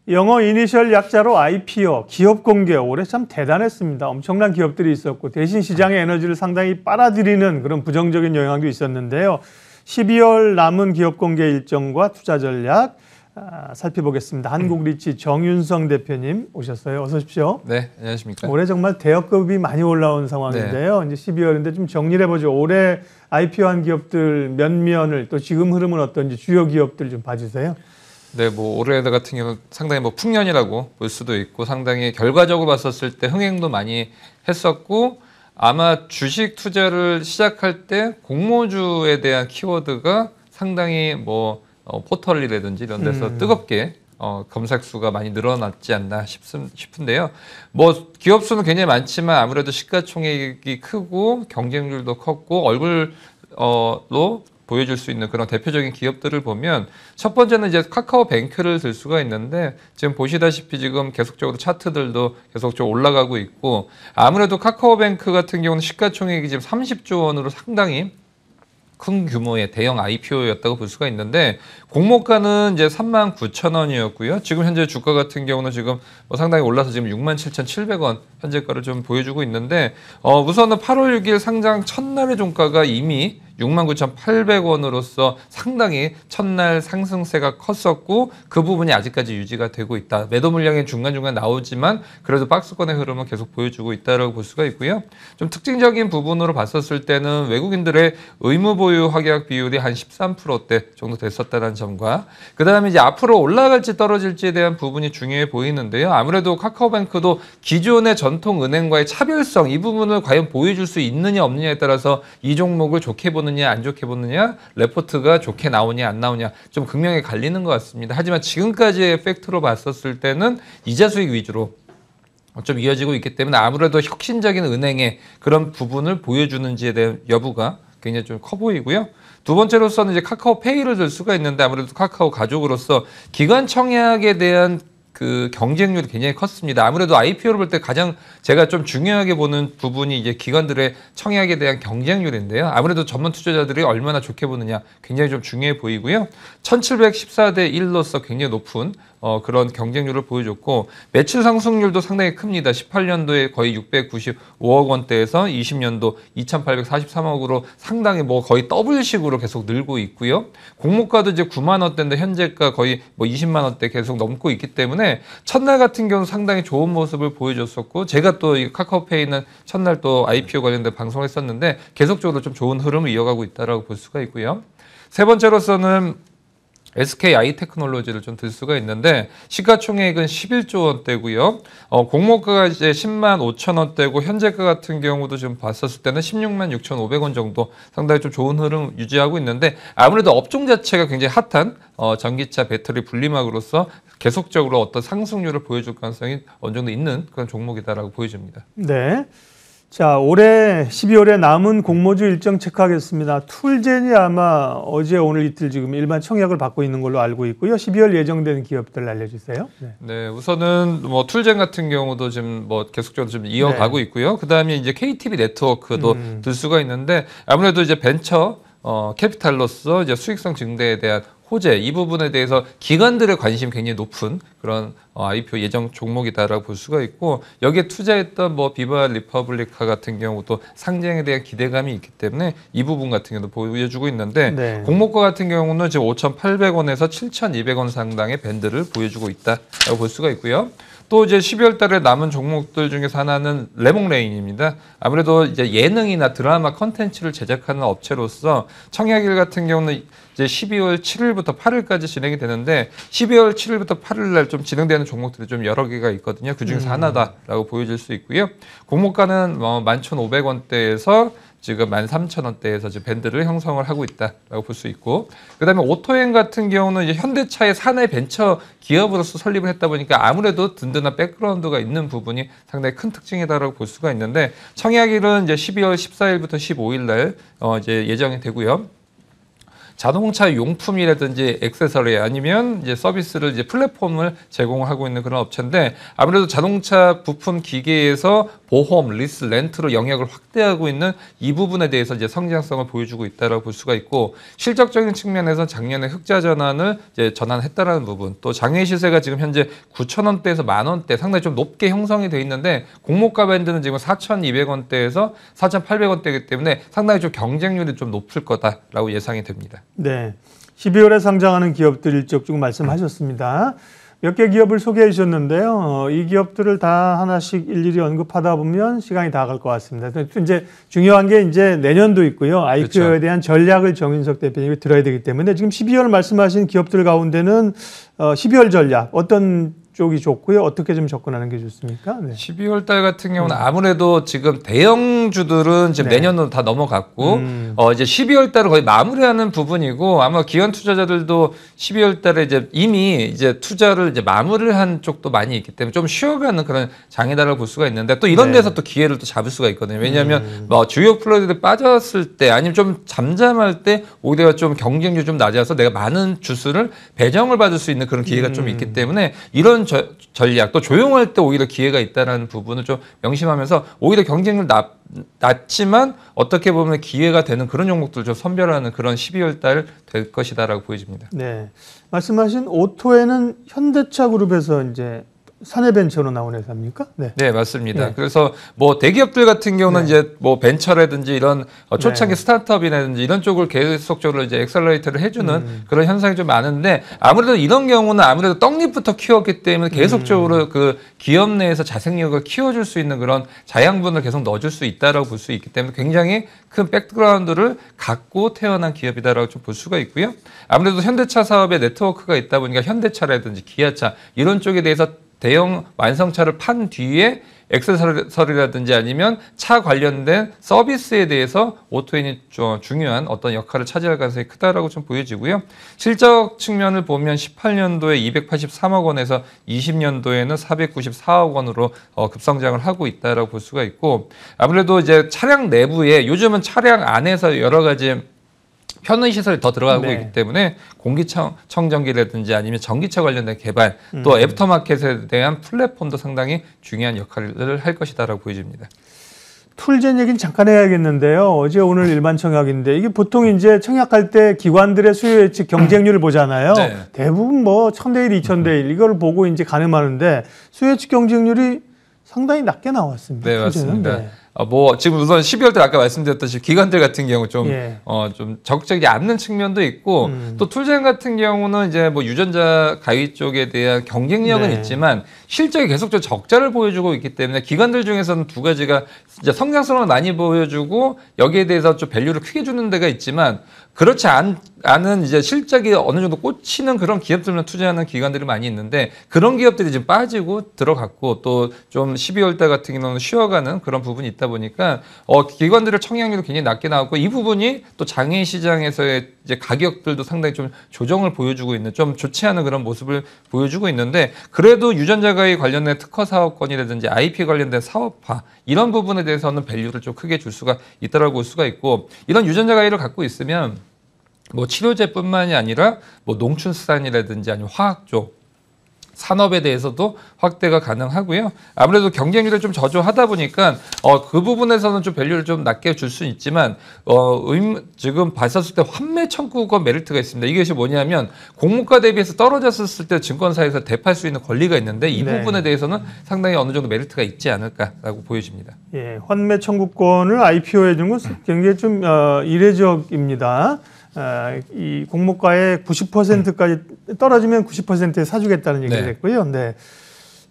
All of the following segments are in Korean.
영어 이니셜 약자로 IPO, 기업 공개 올해 참 대단했습니다. 엄청난 기업들이 있었고 대신 시장의 에너지를 상당히 빨아들이는 그런 부정적인 영향도 있었는데요. 12월 남은 기업 공개 일정과 투자 전략 살펴보겠습니다. 한국리치 정윤성 대표님 오셨어요. 어서 오십시오. 네, 안녕하십니까. 올해 정말 대여급이 많이 올라온 상황인데요. 이제 12월인데 좀 정리를 해보죠. 올해 IPO한 기업들 면면을 또 지금 흐름은 어떤지 주요 기업들 좀 봐주세요. 네, 뭐 올해 같은 경우는 상당히 뭐 풍년이라고 볼 수도 있고 상당히 결과적으로 봤었을 때 흥행도 많이 했었고 아마 주식 투자를 시작할 때 공모주에 대한 키워드가 상당히 뭐 포털리라든지 이런 데서 뜨겁게 검색 수가 많이 늘어났지 않나 싶은데요. 뭐 기업 수는 굉장히 많지만 아무래도 시가총액이 크고 경쟁률도 컸고 얼굴로 보여줄 수 있는 그런 대표적인 기업들을 보면 첫 번째는 이제 카카오뱅크를 들 수가 있는데 지금 보시다시피 지금 계속적으로 차트들도 계속적으로 올라가고 있고 아무래도 카카오뱅크 같은 경우는 시가총액이 지금 30조 원으로 상당히 큰 규모의 대형 IPO였다고 볼 수가 있는데 공모가는 이제 39,000원이었고요. 지금 현재 주가 같은 경우는 지금 상당히 올라서 지금 67,700원 현재가를 좀 보여주고 있는데 우선은 8월 6일 상장 첫날의 종가가 이미 69,800원으로서 상당히 첫날 상승세가 컸었고 그 부분이 아직까지 유지가 되고 있다. 매도 물량이 중간중간 나오지만 그래도 박스권의 흐름은 계속 보여주고 있다고 볼 수가 있고요. 좀 특징적인 부분으로 봤었을 때는 외국인들의 의무 보유 확약 비율이 한 13%대 정도 됐었다는 점과 그 다음에 이제 앞으로 올라갈지 떨어질지에 대한 부분이 중요해 보이는데요. 아무래도 카카오뱅크도 기존의 전통 은행과의 차별성 이 부분을 과연 보여줄 수 있느냐 없느냐에 따라서 이 종목을 좋게 보느냐 안 좋게 보느냐 레포트가 좋게 나오냐 안 나오냐 좀 극명히 갈리는 것 같습니다. 하지만 지금까지의 팩트로 봤었을 때는 이자 수익 위주로 좀 이어지고 있기 때문에 아무래도 혁신적인 은행의 그런 부분을 보여주는지에 대한 여부가 굉장히 좀 커 보이고요. 두 번째로서는 이제 카카오페이를 들 수가 있는데 아무래도 카카오 가족으로서 기관 청약에 대한 그 경쟁률이 굉장히 컸습니다. 아무래도 IPO를 볼 때 가장 제가 좀 중요하게 보는 부분이 이제 기관들의 청약에 대한 경쟁률인데요. 아무래도 전문 투자자들이 얼마나 좋게 보느냐 굉장히 좀 중요해 보이고요. 1714대 1로서 굉장히 높은 그런 경쟁률을 보여줬고 매출 상승률도 상당히 큽니다. 18년도에 거의 695억 원대에서 20년도 2843억으로 상당히 뭐 거의 더블식으로 계속 늘고 있고요. 공모가도 이제 9만 원대인데 현재가 거의 뭐 20만 원대 계속 넘고 있기 때문에 첫날 같은 경우는 상당히 좋은 모습을 보여줬었고 제가 또 이 카카오페이는 첫날 또 IPO 관련된 방송을 했었는데 계속적으로 좀 좋은 흐름을 이어가고 있다라고 볼 수가 있고요. 세 번째로서는 SK 아이테크놀로지를 좀 들 수가 있는데 시가총액은 11조 원대고요. 공모가가 이제 10만 5천 원대고 현재가 같은 경우도 지금 봤었을 때는 16만 6,500원 정도 상당히 좀 좋은 흐름 유지하고 있는데 아무래도 업종 자체가 굉장히 핫한 전기차 배터리 분리막으로서 계속적으로 어떤 상승률을 보여줄 가능성이 어느 정도 있는 그런 종목이다라고 보여집니다. 네. 자, 올해 12월에 남은 공모주 일정 체크하겠습니다. 툴젠이 아마 어제 오늘 이틀 지금 일반 청약을 받고 있는 걸로 알고 있고요. 12월 예정되는 기업들 알려주세요. 네, 우선은 뭐 툴젠 같은 경우도 지금 뭐 계속적으로 좀 이어가고 있고요. 그 다음에 이제 KTB 네트워크도 들 수가 있는데 아무래도 이제 벤처 캐피탈로서 이제 수익성 증대에 대한 호재 이 부분에 대해서 기관들의 관심이 굉장히 높은 그런 IPO 예정 종목이다라고 볼 수가 있고 여기에 투자했던 뭐 비바 리퍼블리카 같은 경우도 상장에 대한 기대감이 있기 때문에 이 부분 같은 경우도 보여주고 있는데 공모가 같은 경우는 지금 5,800원에서 7,200원 상당의 밴드를 보여주고 있다라고 볼 수가 있고요. 또 이제 12월 달에 남은 종목들 중에서 하나는 레몽레인입니다. 아무래도 이제 예능이나 드라마 컨텐츠를 제작하는 업체로서 청약일 같은 경우는 이제 12월 7일부터 8일까지 진행이 되는데 12월 7일부터 8일 날 좀 진행되는 종목들이 좀 여러 개가 있거든요. 그 중에서 하나다라고 보여질 수 있고요. 공모가는 11,500원대에서 지금 13,000원대에서 지금 밴드를 형성을 하고 있다라고 볼 수 있고 그다음에 오토행 같은 경우는 이제 현대차의 사내 벤처 기업으로서 설립을 했다 보니까 아무래도 든든한 백그라운드가 있는 부분이 상당히 큰 특징이다라고 볼 수가 있는데 청약일은 이제 12월 14일부터 15일 날 이제 예정이 되고요. 자동차 용품이라든지 액세서리 아니면 이제 서비스를 이제 플랫폼을 제공하고 있는 그런 업체인데 아무래도 자동차 부품 기계에서 보험, 리스, 렌트로 영역을 확대하고 있는 이 부분에 대해서 이제 성장성을 보여주고 있다라고 볼 수가 있고 실적적인 측면에서 작년에 흑자 전환을 이제 전환했다라는 부분 또 장외 시세가 지금 현재 9,000원대에서 10,000원대 상당히 좀 높게 형성이 돼 있는데 공모가 밴드는 지금 4,200원대에서 4,800원대이기 때문에 상당히 좀 경쟁률이 좀 높을 거다라고 예상이 됩니다. 네. 12월에 상장하는 기업들 일적 쭉 말씀하셨습니다. 몇 개 기업을 소개해 주셨는데요. 이 기업들을 다 하나씩 일일이 언급하다 보면 시간이 다 갈 것 같습니다. 이제 중요한 게 이제 내년도 있고요. IPO에 그렇죠. 대한 전략을 정윤석 대표님이 들어야 되기 때문에 지금 12월 말씀하신 기업들 가운데는 12월 전략 어떤 쪽이 좋고요. 어떻게 좀 접근하는 게 좋습니까? 네. 12월 달 같은 경우는 아무래도 지금 대형주들은 지금 네. 내년으로 다 넘어갔고 이제 12월 달을 거의 마무리하는 부분이고 아마 기관 투자자들도 12월 달에 이제 이미 이제 투자를 이제 마무리를 한 쪽도 많이 있기 때문에 좀 쉬어가는 그런 장이다라고 볼 수가 있는데 또 이런 네. 데서 또 기회를 또 잡을 수가 있거든요. 왜냐하면 뭐 주요 플레이들이 빠졌을 때 아니면 좀 잠잠할 때 오히려 좀 경쟁률이 좀 낮아서 내가 많은 주수를 배정을 받을 수 있는 그런 기회가 좀 있기 때문에 이런 전략 또 조용할 때 오히려 기회가 있다는 부분을 좀 명심하면서 오히려 경쟁률 낮지만 어떻게 보면 기회가 되는 그런 종목들을 좀 선별하는 그런 12월 달 될 것이다라고 보여집니다. 네. 말씀하신 오토에는 현대차 그룹에서 이제 사내벤처로 나온 회사입니까? 네. 네, 맞습니다. 네. 그래서 뭐 대기업들 같은 경우는 네. 이제 뭐 벤처라든지 이런 초창기 네. 스타트업이라든지 이런 쪽을 계속적으로 이제 엑셀러레이터를 해주는 그런 현상이 좀 많은데 아무래도 이런 경우는 아무래도 떡잎부터 키웠기 때문에 계속적으로 그 기업 내에서 자생력을 키워줄 수 있는 그런 자양분을 계속 넣어줄 수 있다라고 볼 수 있기 때문에 굉장히 큰 백그라운드를 갖고 태어난 기업이다라고 좀 볼 수가 있고요. 아무래도 현대차 사업에 네트워크가 있다 보니까 현대차라든지 기아차 이런 쪽에 대해서 대형 완성차를 판 뒤에 액세서리라든지 아니면 차 관련된 서비스에 대해서 오토인이 중요한 어떤 역할을 차지할 가능성이 크다라고 좀 보여지고요. 실적 측면을 보면 18년도에 283억 원에서 20년도에는 494억 원으로 급성장을 하고 있다라고 볼 수가 있고 아무래도 이제 차량 내부에 요즘은 차량 안에서 여러 가지 편의시설이 더 들어가고 네. 있기 때문에 공기청정기라든지 아니면 전기차 관련된 개발 또 애프터마켓에 대한 플랫폼도 상당히 중요한 역할을 할 것이다라고 보여집니다. 툴젠 얘기는 잠깐 해야겠는데요. 어제 오늘 일반 청약인데 이게 보통 이제 청약할 때 기관들의 수요 예측 경쟁률을 보잖아요. 네. 대부분 뭐 1000대 1, 2000대 1 이걸 보고 이제 가늠하는데 수요 예측 경쟁률이 상당히 낮게 나왔습니다. 네, 툴젠은. 맞습니다. 네. 뭐 지금 우선 12월 달 아까 말씀드렸듯이 기관들 같은 경우 좀 예. 좀 적극적이지 않는 측면도 있고 또 툴젠 같은 경우는 이제 뭐 유전자 가위 쪽에 대한 경쟁력은 네. 있지만 실적이 계속적으로 적자를 보여주고 있기 때문에 기관들 중에서는 두 가지가 진짜 성장성을 많이 보여주고 여기에 대해서 좀 밸류를 크게 주는 데가 있지만 그렇지 않은 이제 실적이 어느 정도 꽂히는 그런 기업들만 투자하는 기관들이 많이 있는데 그런 기업들이 지금 빠지고 들어갔고 또 좀 12월 달 같은 경우는 쉬어가는 그런 부분이 있다 보니까 기관들의 청약률도 굉장히 낮게 나왔고 이 부분이 또 장외 시장에서의 이제 가격들도 상당히 좀 조정을 보여주고 있는 좀 좋지 않은 그런 모습을 보여주고 있는데 그래도 유전자가위 관련된 특허 사업권이라든지 IP 관련된 사업화 이런 부분에 대해서는 밸류를 좀 크게 줄 수가 있다라고 볼 수가 있고 이런 유전자가위를 갖고 있으면 뭐 치료제뿐만이 아니라 뭐 농축산이라든지 아니면 화학 쪽 산업에 대해서도 확대가 가능하고요. 아무래도 경쟁률이 좀 저조하다 보니까 그 부분에서는 좀 밸류를 좀 낮게 줄 수는 있지만 지금 봤었을 때 환매 청구권 메리트가 있습니다. 이것이 뭐냐면 공모가 대비해서 떨어졌을 때 증권사에서 대파할 수 있는 권리가 있는데 이 네. 부분에 대해서는 상당히 어느 정도 메리트가 있지 않을까라고 보여집니다. 예, 환매 청구권을 IPO해 준 것은 굉장히 좀 이례적입니다. 이 공모가의 90%까지 떨어지면 90%에 사주겠다는 얘기를 네. 했고요. 네.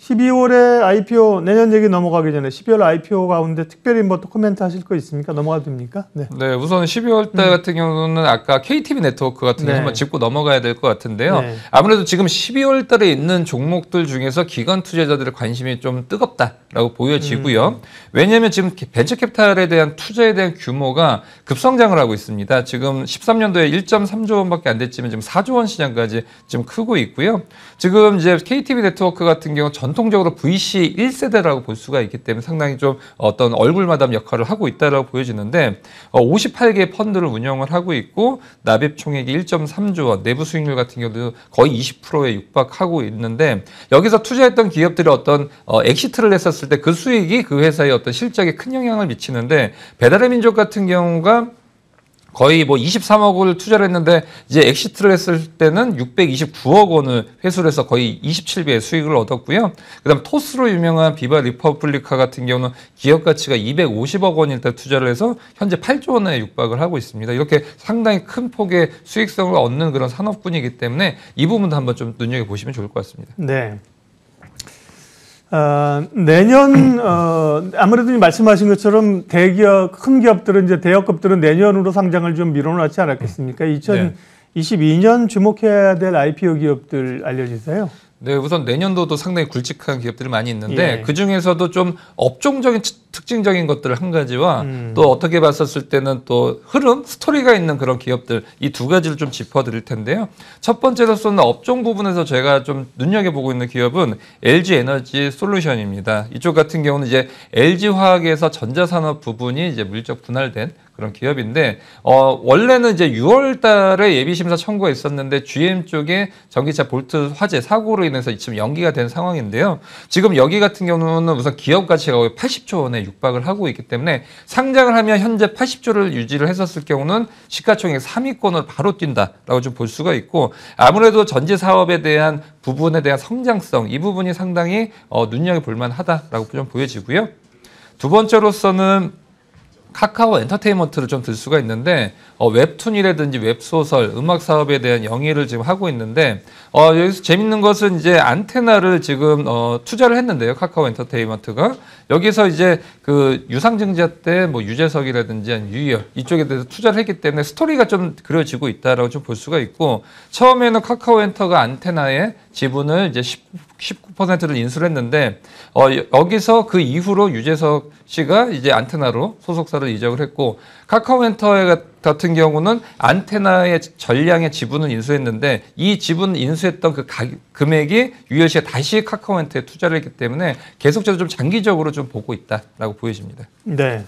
12월에 IPO 내년 얘기 넘어가기 전에 12월 IPO 가운데 특별히 뭐 또 코멘트 하실 거 있습니까? 넘어가도 됩니까? 네. 네, 우선 12월 달 같은 경우는 아까 KTB 네트워크 같은 거 네. 한번 짚고 넘어가야 될 것 같은데요. 네. 아무래도 지금 12월 달에 있는 종목들 중에서 기관 투자자들의 관심이 좀 뜨겁다라고 보여지고요. 왜냐하면 지금 벤처 캐피탈에 대한 투자에 대한 규모가 급성장을 하고 있습니다. 지금 13년도에 1.3조 원밖에 안 됐지만 지금 4조 원 시장까지 지금 크고 있고요. 지금 이제 KTB 네트워크 같은 경우 전통 전통적으로 VC 1세대라고 볼 수가 있기 때문에 상당히 좀 어떤 얼굴 마담 역할을 하고 있다라고 보여지는데 58개 펀드를 운영을 하고 있고 납입 총액이 1.3조 원, 내부 수익률 같은 경우도 거의 20%에 육박하고 있는데 여기서 투자했던 기업들이 어떤 엑시트를 했었을 때 그 수익이 그 회사의 어떤 실적에 큰 영향을 미치는데 배달의 민족 같은 경우가 거의 뭐 23억을 투자를 했는데 이제 엑시트를 했을 때는 629억 원을 회수를 해서 거의 27배의 수익을 얻었고요. 그다음 토스로 유명한 비바 리퍼블리카 같은 경우는 기업 가치가 250억 원일 때 투자를 해서 현재 8조 원에 육박을 하고 있습니다. 이렇게 상당히 큰 폭의 수익성을 얻는 그런 산업군이기 때문에 이 부분도 한번 좀 눈여겨보시면 좋을 것 같습니다. 네. 내년 아무래도 말씀하신 것처럼 대기업 큰 기업들은 이제 대여급들은 내년으로 상장을 좀 밀어놓지 않았겠습니까? 2022년 주목해야 될 IPO 기업들 알려주세요. 네, 우선 내년도도 상당히 굵직한 기업들이 많이 있는데 예. 그 중에서도 좀 업종적인 특징적인 것들 한 가지와 또 어떻게 봤었을 때는 또 흐름, 스토리가 있는 그런 기업들 이 두 가지를 좀 짚어드릴 텐데요. 첫 번째로서는 업종 부분에서 제가 좀 눈여겨보고 있는 기업은 LG 에너지 솔루션입니다. 이쪽 같은 경우는 이제 LG 화학에서 전자산업 부분이 이제 물적 분할된 그런 기업인데 원래는 이제 6월 달에 예비 심사 청구가 있었는데 GM 쪽에 전기차 볼트 화재 사고로 인해서 지금 연기가 된 상황인데요. 지금 여기 같은 경우는 우선 기업 가치가 거의 80조 원에 육박을 하고 있기 때문에 상장을 하면 현재 80조를 유지를 했었을 경우는 시가총액 3위권을 바로 뛴다라고 좀 볼 수가 있고 아무래도 전지 사업에 대한 부분에 대한 성장성 이 부분이 상당히 눈여겨볼 만하다라고 좀 보여지고요. 두 번째로서는 카카오 엔터테인먼트를 좀 들 수가 있는데 웹툰이라든지 웹소설, 음악 사업에 대한 영위를 지금 하고 있는데 여기서 재밌는 것은 이제 안테나를 지금 투자를 했는데요. 카카오 엔터테인먼트가 여기서 이제 그 유상증자 때 뭐 유재석이라든지 유희열 이쪽에 대해서 투자를 했기 때문에 스토리가 좀 그려지고 있다라고 좀 볼 수가 있고 처음에는 카카오 엔터가 안테나의 지분을 이제 19%를 인수를 했는데 여기서 그 이후로 유재석 씨가 이제 안테나로 소속사를 이적을 했고 카카오엔터 같은 경우는 안테나의 전량의 지분을 인수했는데 이 지분 인수했던 그 금액이 유열 씨가 다시 카카오엔터에 투자를 했기 때문에 계속적으로 좀 장기적으로 좀 보고 있다라고 보여집니다. 네.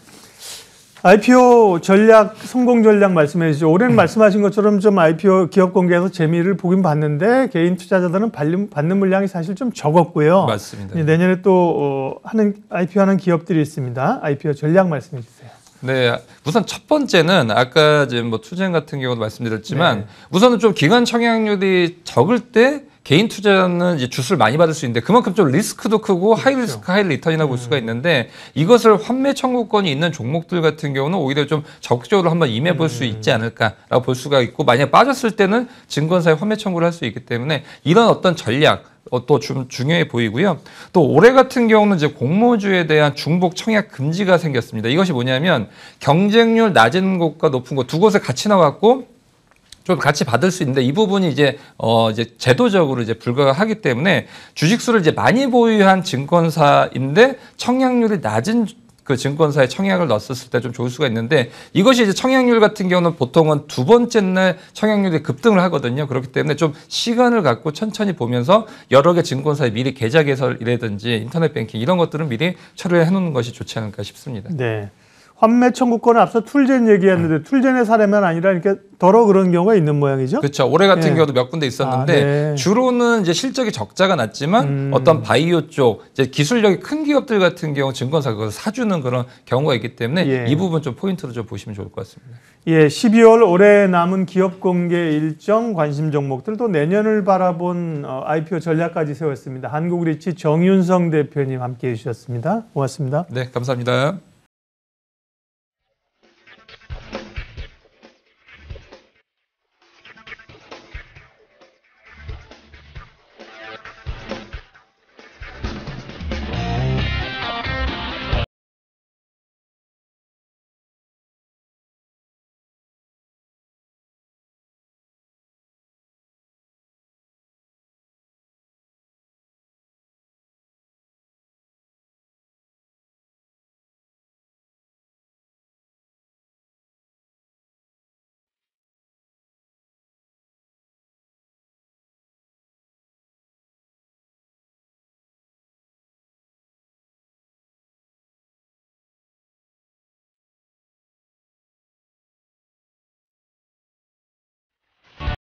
IPO 전략, 성공 전략 말씀해 주시죠. 올해는 말씀하신 것처럼 좀 IPO 기업 공개에서 재미를 보긴 봤는데 개인 투자자들은 받는 물량이 사실 좀 적었고요. 맞습니다. 내년에 또 IPO 하는 기업들이 있습니다. IPO 전략 말씀해 주세요. 네, 우선 첫 번째는 아까 이제 뭐 투쟁 같은 경우도 말씀드렸지만 네. 우선은 좀 기관 청약률이 적을 때 개인 투자는 이제 주수를 많이 받을 수 있는데 그만큼 좀 리스크도 크고 하이 리스크 하이 리턴이라고 볼 수가 있는데 이것을 환매 청구권이 있는 종목들 같은 경우는 오히려 좀 적극적으로 한번 임해 볼 수 있지 않을까라고 볼 수가 있고 만약 빠졌을 때는 증권사에 환매 청구를 할 수 있기 때문에 이런 어떤 전략 또 좀 중요해 보이고요. 또 올해 같은 경우는 이제 공모주에 대한 중복 청약 금지가 생겼습니다. 이것이 뭐냐면 경쟁률 낮은 곳과 높은 곳 두 곳에 같이 나왔고 좀 같이 받을 수 있는데 이 부분이 이제 제도적으로 이제 불가하기 때문에 주식수를 이제 많이 보유한 증권사인데 청약률이 낮은 그 증권사에 청약을 넣었을 때 좀 좋을 수가 있는데 이것이 이제 청약률 같은 경우는 보통은 두 번째 날 청약률이 급등을 하거든요. 그렇기 때문에 좀 시간을 갖고 천천히 보면서 여러 개 증권사에 미리 계좌 개설이라든지 인터넷 뱅킹 이런 것들은 미리 처리해 놓는 것이 좋지 않을까 싶습니다. 네. 환매 청구권은 앞서 툴젠 얘기했는데 툴젠의 사례만 아니라 이렇게 더러 그런 경우가 있는 모양이죠. 그렇죠. 올해 같은 네. 경우도 몇 군데 있었는데 네. 주로는 이제 실적이 적자가 났지만 어떤 바이오 쪽 이제 기술력이 큰 기업들 같은 경우 증권사가 그걸 사주는 그런 경우가 있기 때문에 예. 이 부분 좀 포인트로 좀 보시면 좋을 것 같습니다. 예, 12월 올해 남은 기업 공개 일정 관심 종목들 또 내년을 바라본 IPO 전략까지 세웠습니다. 한국리치 정윤성 대표님 함께해 주셨습니다. 고맙습니다. 네, 감사합니다.